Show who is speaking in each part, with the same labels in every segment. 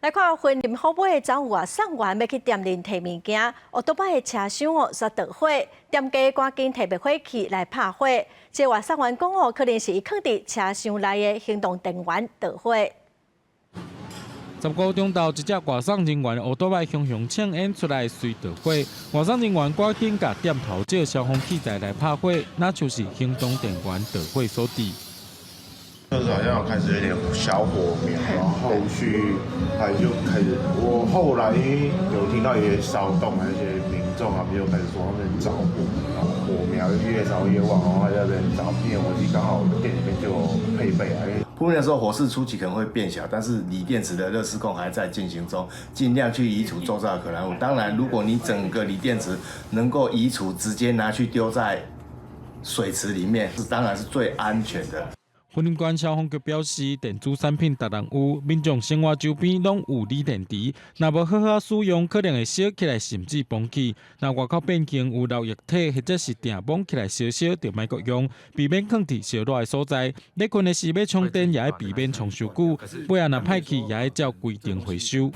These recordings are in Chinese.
Speaker 1: 来看婚林后尾的走外送员要去店里摕物件，乌多摆的车厢煞着火，店家赶紧摕灭火器来拍火。这外送员讲可能是伊放伫车厢内的行动电源着火。
Speaker 2: 15钟头，一只外送人员乌多摆雄雄抢烟出来，随着火，外送人员赶紧甲店头借消防器材来拍火，那就是行动电源着火所致。
Speaker 3: 就是好像开始有点小火苗，然后后续就开始，我后来有听到一些骚动，那些民众他们就开始说他们着火，然后火苗越烧越旺，然后在那边找灭火器，刚好店里面就有配备啊。
Speaker 4: 扑灭的时候火势初期可能会变小，但是锂电池的热施工还在进行中，尽量去移除周遭的可燃物。当然，如果你整个锂电池能够移除，直接拿去丢在水池里面，当然是最安全的。
Speaker 2: 婚林县消防局表示，电子产品达人有，民众生活周边拢有锂电池，若无好好使用，可能会烧起来甚至崩起。若外口变形有漏液体，或者是定崩起来烧烧，就莫阁用，避免放伫烧热的所在。咧困的时要充电，也要避免充伤久。尾仔若歹去，也要照规定回收。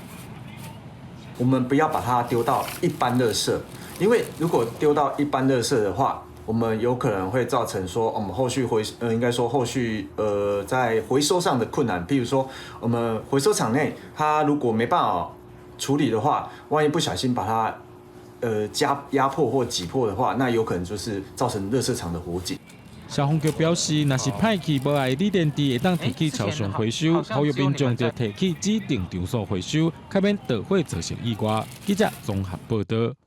Speaker 5: 我们不要把它丢到一般垃圾，因为如果丢到一般垃圾的话， 我们有可能会造成说，我们后续应该说后续在回收上的困难。譬如说，我们回收厂内它如果没办法处理的话，万一不小心把它压迫或挤破的话，那有可能就是造成垃圾场的火警。
Speaker 2: 消防局表示，若是歹去无碍锂电池，会当提去朝上回收，呼吁民众就提去指定场所回收，避免导火造成意外。记者综合报道。